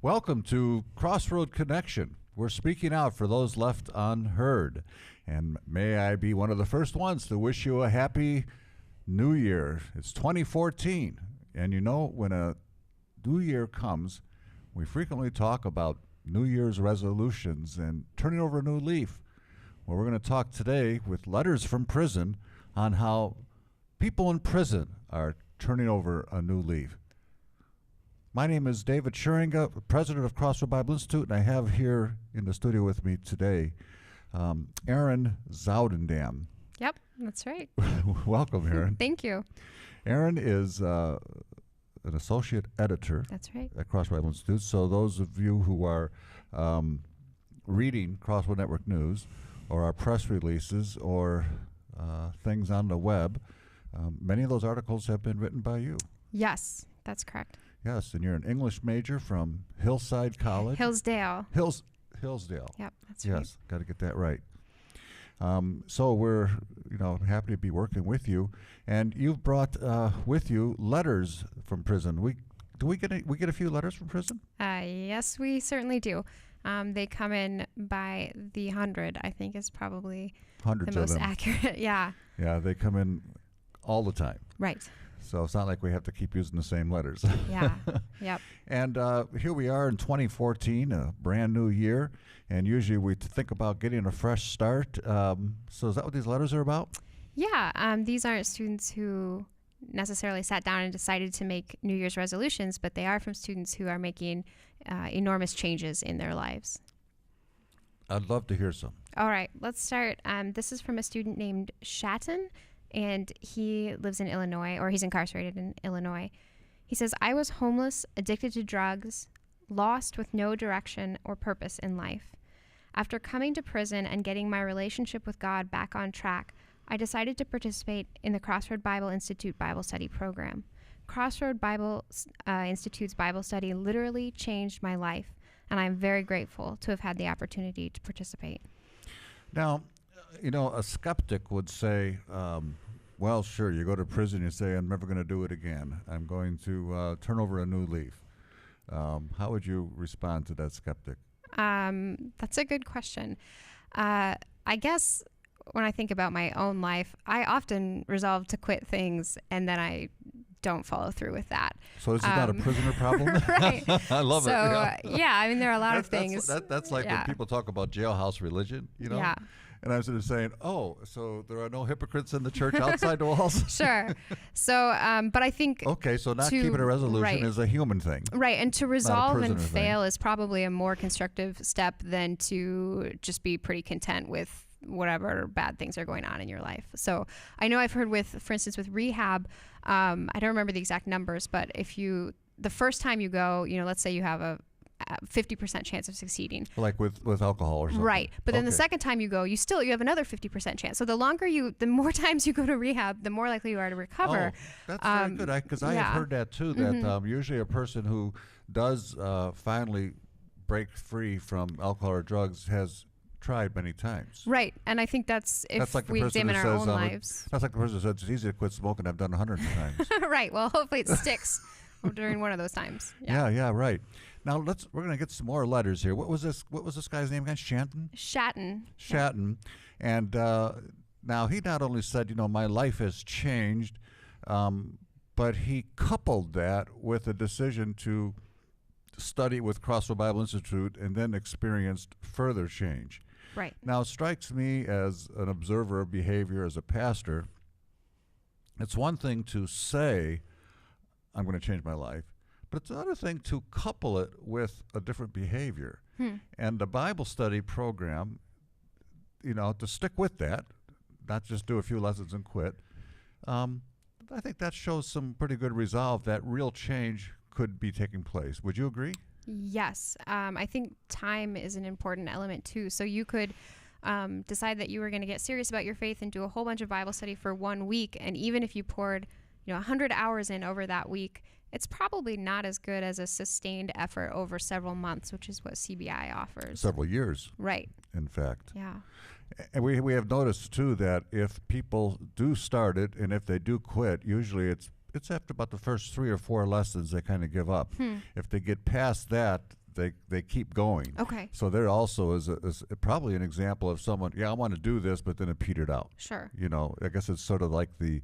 Welcome to Crossroad Connection. We're speaking out for those left unheard. And may I be one of the first ones to wish you a happy new year. It's 2014. And you know, when a new year comes, we frequently talk about New Year's resolutions and turning over a new leaf. Well, we're going to talk today with Letters from Prison on how people in prison are turning over a new leaf. My name is David Schuringa, president of Crossroad Bible Institute, and I have here in the studio with me today Erin Zoudendam. Yep, that's right. Welcome, Erin. Thank you. Erin is an associate editor That's right. at Crossroad Bible Institute, so those of you who are reading Crossroad Network News or our press releases or things on the web, many of those articles have been written by you. Yes, that's correct. Yes, and you're an English major from Hillside College. Hillsdale. Hillsdale. Yep, that's right. Yes, got to get that right. So we're, happy to be working with you, and you've brought with you letters from prison. We get a few letters from prison? Yes, we certainly do. They come in by the 100. I think is probably Hundreds the most of them. accurate. Yeah. Yeah, they come in all the time. Right. So it's not like we have to keep using the same letters. Yeah. Yep. And here we are in 2014, a brand new year, and usually we think about getting a fresh start. So is that what these letters are about? Yeah. These aren't students who necessarily sat down and decided to make New Year's resolutions, but they are from students who are making enormous changes in their lives. I'd love to hear some. All right, let's start. This is from a student named Satin, and he lives in Illinois, or he's incarcerated in Illinois. He says, I was homeless, addicted to drugs, lost with no direction or purpose in life. After coming to prison and getting my relationship with God back on track, I decided to participate in the Crossroad Bible Institute Bible Study program. Crossroad Bible Institute's Bible study literally changed my life, and I'm very grateful to have had the opportunity to participate. Now, a skeptic would say, well, sure, you go to prison, you say, I'm never going to do it again. I'm going to turn over a new leaf. How would you respond to that skeptic? That's a good question. I guess when I think about my own life, I often resolve to quit things and then I don't follow through with that. So this is not a prisoner problem? Right. I love it. Yeah, I mean, there are a lot of things. That's like when people talk about jailhouse religion, Yeah. And I was sort of saying, oh, so there are no hypocrites in the church outside the walls? Sure. So, but I think... Okay, so not keeping a resolution is a human thing. Right, and to resolve and fail thing. is probably a more constructive step than to just be pretty content with whatever bad things are going on in your life. So I know I've heard for instance, with rehab, I don't remember the exact numbers, but the first time you go, let's say you have a 50% chance of succeeding. Like with alcohol or something. Right. But then the second time you go, you have another 50% chance. So the more times you go to rehab, the more likely you are to recover. Oh, that's very good. Because I have heard that too, that usually a person who does finally break free from alcohol or drugs has tried many times. Right. And I think that's like we examine our own lives. That's like the person who says it's easy to quit smoking. I've done 100 times. Right. Well, hopefully it sticks during one of those times. Yeah, right. Now we're going to get some more letters here. What was this guy's name again? Satin. And now he not only said, my life has changed, but he coupled that with a decision to study with Crossroad Bible Institute and then experienced further change. Right. Now, it strikes me as an observer of behavior as a pastor, it's one thing to say, I'm going to change my life, but it's another thing to couple it with a different behavior. And the Bible study program, to stick with that, not just do a few lessons and quit, I think that shows some pretty good resolve that real change could be taking place. Would you agree? Yes. I think time is an important element too. So you could decide that you were going to get serious about your faith and do a whole bunch of Bible study for 1 week. And even if you poured 100 hours in over that week, it's probably not as good as a sustained effort over several months, which is what CBI offers. Several years. Right. In fact. Yeah. And we have noticed too that if people do start it and if they do quit, usually it's after about the first 3 or 4 lessons they kind of give up. If they get past that, they keep going. Okay. So there also is probably an example of someone, I want to do this, but then it petered out. Sure. I guess it's sort of like the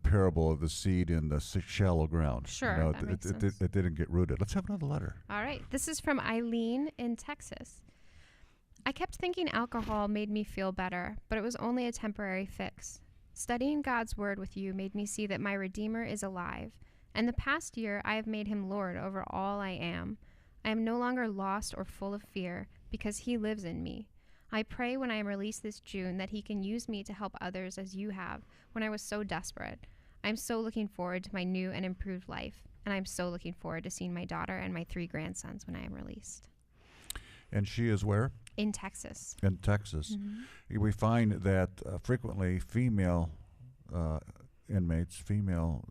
parable of the seed in the shallow ground. Sure, that makes sense. It didn't get rooted. Let's have another letter. All right. This is from Eileen in Texas. I kept thinking alcohol made me feel better, but it was only a temporary fix. Studying God's word with you made me see that my Redeemer is alive. And the past year, I have made him Lord over all I am. I am no longer lost or full of fear because he lives in me. I pray when I am released this June that he can use me to help others as you have when I was so desperate. I'm so looking forward to my new and improved life, and I'm so looking forward to seeing my daughter and my 3 grandsons when I am released. And she is where? In Texas. In Texas. Mm-hmm. We find that frequently female inmates, female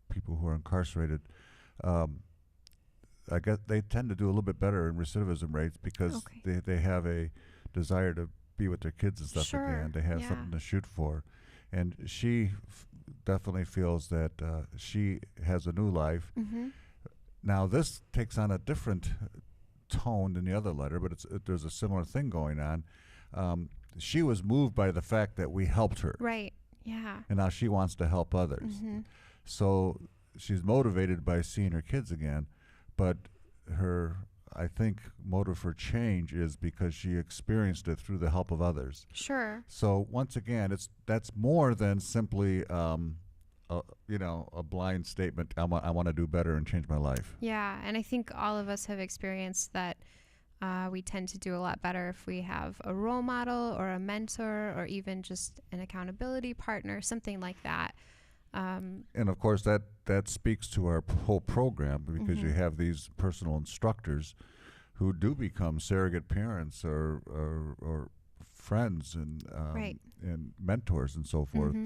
people who are incarcerated, I guess they tend to do a little bit better in recidivism rates because they have a desire to be with their kids and stuff again. They have something to shoot for. And she definitely feels that she has a new life. Mm-hmm. Now, this takes on a different tone than the other letter, but there's a similar thing going on. She was moved by the fact that we helped her. Right, yeah. And now she wants to help others. Mm-hmm. So she's motivated by seeing her kids again, but her, I think, motive for change is because she experienced it through the help of others. Sure. So once again, that's more than simply a blind statement. I want to do better and change my life. Yeah, and I think all of us have experienced that. We tend to do a lot better if we have a role model or a mentor or even just an accountability partner, something like that. And of course, that speaks to our whole program because you have these personal instructors who do become surrogate parents or friends and mentors and so forth.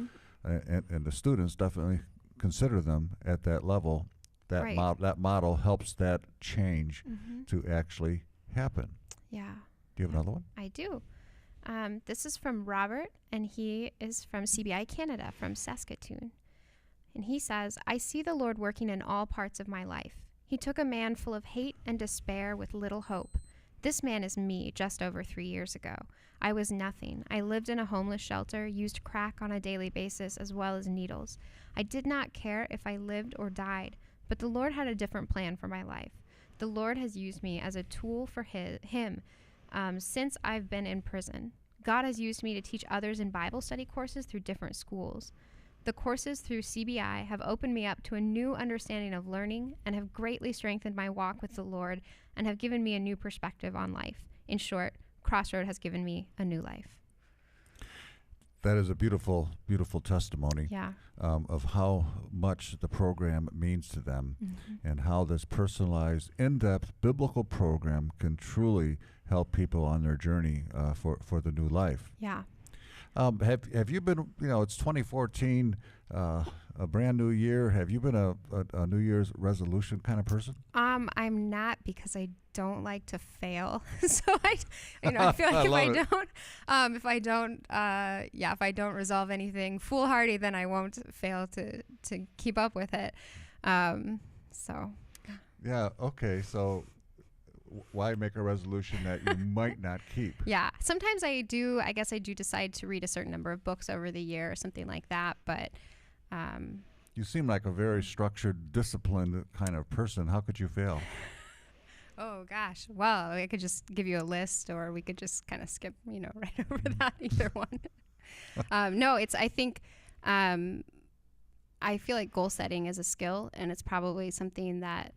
And the students definitely consider them at that level. That model helps that change to actually happen. Yeah. Do you have another one? I do. This is from Robert, and he is from CBI Canada, from Saskatoon. And he says, I see the Lord working in all parts of my life. He took a man full of hate and despair with little hope. This man is me just over 3 years ago. I was nothing. I lived in a homeless shelter, used crack on a daily basis as well as needles. I did not care if I lived or died, but the Lord had a different plan for my life. The Lord has used me as a tool for him since I've been in prison. God has used me to teach others in Bible study courses through different schools. The courses through CBI have opened me up to a new understanding of learning and have greatly strengthened my walk with the Lord and have given me a new perspective on life. In short, Crossroad has given me a new life. That is a beautiful, beautiful testimony of how much the program means to them and how this personalized, in-depth biblical program can truly help people on their journey for the new life. Yeah. Have you been, it's 2014, a brand new year. Have you been a New Year's resolution kind of person? I'm not, because I don't like to fail. So I feel like if I don't resolve anything foolhardy, then I won't fail to keep up with it. Yeah. Okay. So why make a resolution that you might not keep? Yeah. Sometimes I guess I do decide to read a certain number of books over the year or something like that. But you seem like a very structured, disciplined kind of person. How could you fail? Oh, gosh. Well, I could just give you a list, or we could just kind of skip, right over that, either one. I feel like goal setting is a skill, and it's probably something that,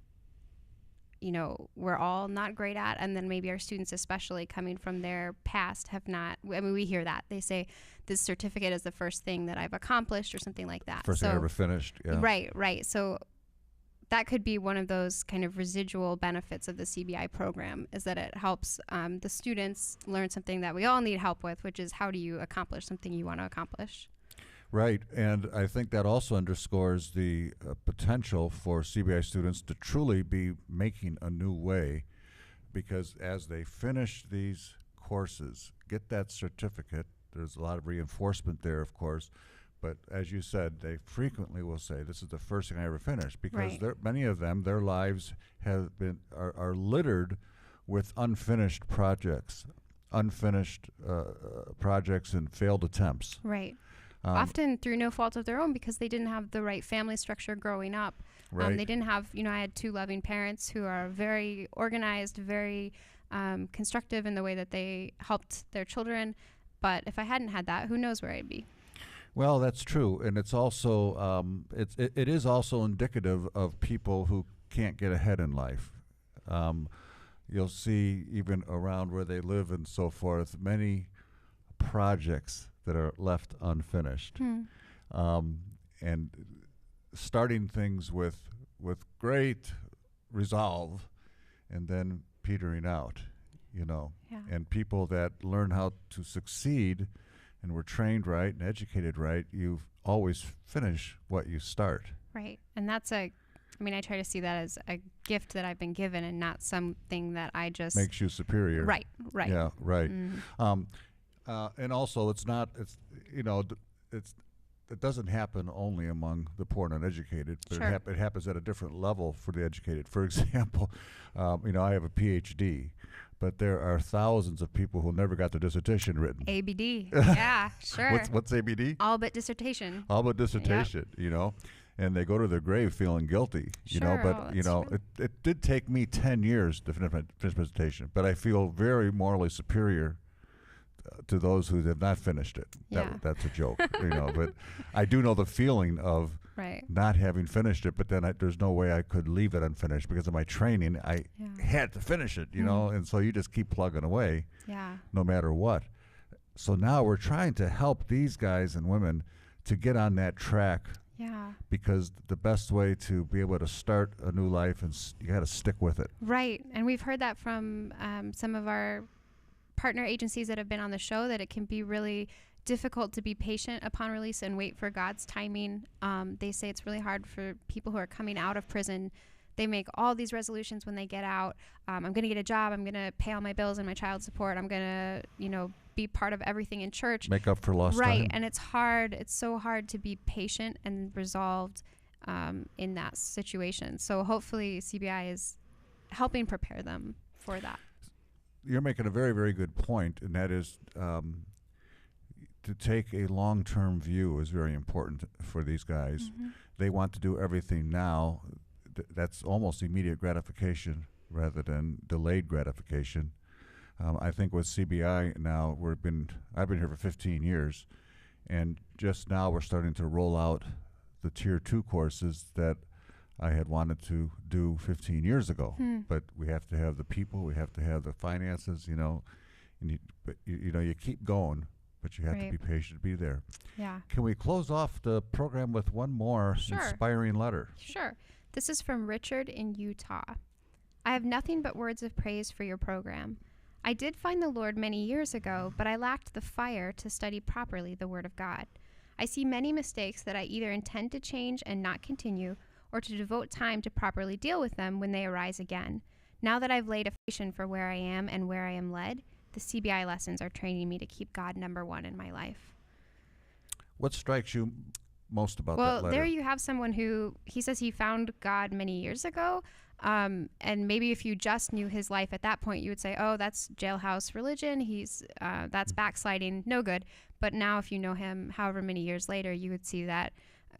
we're all not great at. And then maybe our students, especially coming from their past, have not. I mean, we hear that. They say, this certificate is the first thing that I've accomplished or something like that. First thing I ever finished. Yeah. Right. So that could be one of those kind of residual benefits of the CBI program, is that it helps the students learn something that we all need help with, which is how do you accomplish something you want to accomplish. Right, and I think that also underscores the potential for CBI students to truly be making a new way, because as they finish these courses, get that certificate, there's a lot of reinforcement there, of course, But as you said, they frequently will say, "This is the first thing I ever finished," because Right. many of them, their lives are littered with unfinished projects, projects and failed attempts. Right. Um, Often through no fault of their own because they didn't have the right family structure growing up. Right. They didn't have, I had two loving parents who are very organized, very constructive in the way that they helped their children. But if I hadn't had that, who knows where I'd be? Well, that's true, and it's also it is also indicative of people who can't get ahead in life. You'll see even around where they live and so forth, many projects that are left unfinished, and starting things with great resolve, and then petering out, Yeah. And people that learn how to succeed and were trained right and educated right, you always finish what you start. Right. And that's I try to see that as a gift that I've been given and not something that I just... Makes you superior. Right. Yeah, right. Mhm. And also, it doesn't happen only among the poor and uneducated, but Sure. it happens at a different level for the educated. For example, I have a PhD, but there are thousands of people who never got their dissertation written. ABD. Yeah, sure. What's ABD? All but dissertation. All but dissertation, and they go to their grave feeling guilty, Sure. but, it did take me 10 years to finish my presentation, but I feel very morally superior to those who have not finished it. Yeah. That's a joke, but I do know the feeling of Right. not having finished it, but then there's no way I could leave it unfinished because of my training. I had to finish it, and so you just keep plugging away Yeah. no matter what. So now we're trying to help these guys and women to get on that track, Yeah. because the best way to be able to start a new life is you got to stick with it. Right. And we've heard that from some of our partner agencies that have been on the show, that it can be really difficult to be patient upon release and wait for God's timing. They say it's really hard for people who are coming out of prison. They make all these resolutions when they get out. I'm going to get a job. I'm going to pay all my bills and my child support. I'm going to, be part of everything in church. Make up for lost Right. time. And it's hard. It's so hard to be patient and resolved in that situation. So hopefully CBI is helping prepare them for that. You're making a very, very good point, and that is to take a long-term view is very important for these guys. Mm-hmm. They want to do everything now. That's almost immediate gratification rather than delayed gratification. I think with CBI now, I've been here for 15 years, and just now we're starting to roll out the Tier 2 courses that I had wanted to do 15 years ago. But we have to have the people, we have to have the finances, and you keep going, but you have to Right. be patient, be there. Yeah. Can we close off the program with one more Sure. inspiring letter? Sure. This is from Richard in Utah. I have nothing but words of praise for your program. I did find the Lord many years ago, but I lacked the fire to study properly the Word of God. I see many mistakes that I either intend to change and not continue, or to devote time to properly deal with them when they arise again. Now that I've laid a foundation for where I am and where I am led, the CBI lessons are training me to keep God number one in my life. What strikes you most about that Well, letter? there you have someone who, he says he found God many years ago. And maybe if you just knew his life at that point, you would say, oh, that's jailhouse religion. That's backsliding. No good. But now if you know him, however many years later, you would see that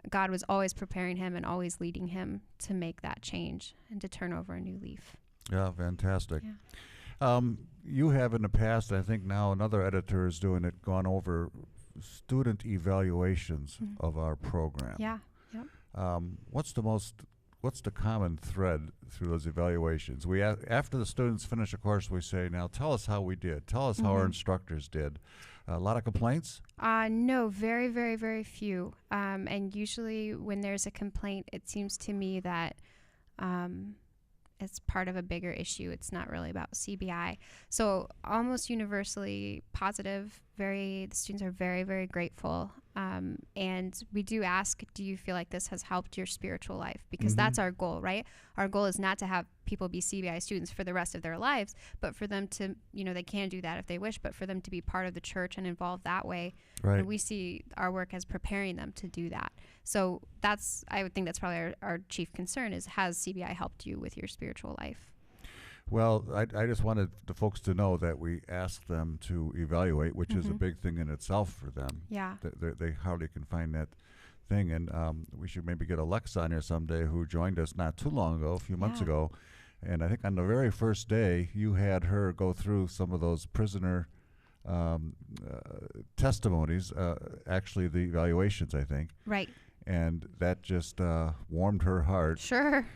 God was always preparing him and always leading him to make that change and to turn over a new leaf. Yeah, fantastic. Yeah. You have in the past, I think now another editor is doing it, gone over student evaluations of our program. Yeah. Yep. What's the common thread through those evaluations? After the students finish a course, we say, now tell us how we did. Tell us how our instructors did. A lot of complaints? No, very, very, very few. And usually when there's a complaint, it seems to me that it's part of a bigger issue. It's not really about CBI. So almost universally positive. The students are very, very grateful. And we do ask, do you feel like this has helped your spiritual life? Because Mm-hmm. that's our goal, right? Our goal is not to have people be CBI students for the rest of their lives, but for them to, they can do that if they wish, but for them to be part of the church and involved that way. Right. And we see our work as preparing them to do that. So I would think that's probably our chief concern is, has CBI helped you with your spiritual life? Well, I just wanted the folks to know that we asked them to evaluate, which is a big thing in itself for them. Yeah. They hardly can find that thing. And we should maybe get Alexa on here someday, who joined us not too long ago, a few months ago. And I think on the very first day, you had her go through some of those prisoner testimonies, actually the evaluations, I think. Right. And that just warmed her heart. Sure.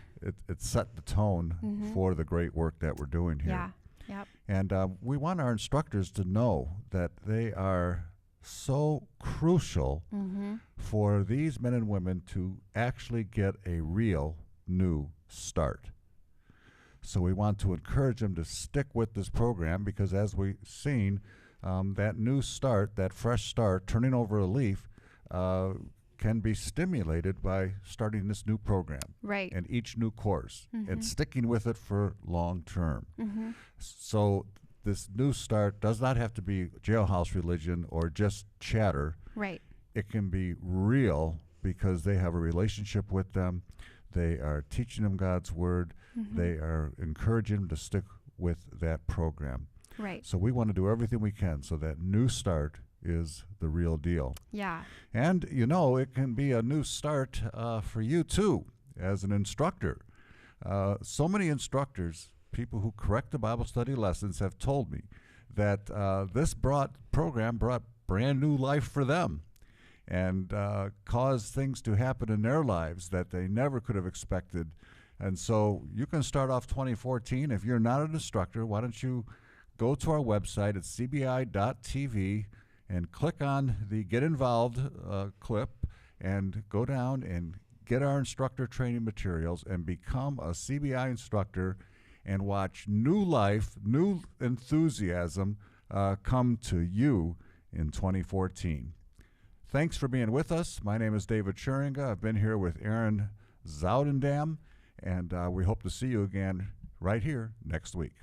It set the tone for the great work that we're doing here. Yeah. Yep. And we want our instructors to know that they are so crucial for these men and women to actually get a real new start. So we want to encourage them to stick with this program, because as we've seen, that new start, that fresh start, turning over a leaf, can be stimulated by starting this new program. Right. And each new course and sticking with it for long term. So this new start does not have to be jailhouse religion or just chatter. Right. It can be real, because they have a relationship with them. They are teaching them God's word. They are encouraging them to stick with that program. Right. So we want to do everything we can so that new start is the real deal. Yeah. And, it can be a new start for you, too, as an instructor. So many instructors, people who correct the Bible study lessons, have told me that this program brought brand new life for them, and caused things to happen in their lives that they never could have expected. And so you can start off 2014. If you're not an instructor, why don't you go to our website at cbi.tv and click on the Get Involved clip and go down and get our instructor training materials and become a CBI instructor and watch new life, new enthusiasm come to you in 2014. Thanks for being with us. My name is David Schuringa. I've been here with Aaron Zoudendam, and we hope to see you again right here next week.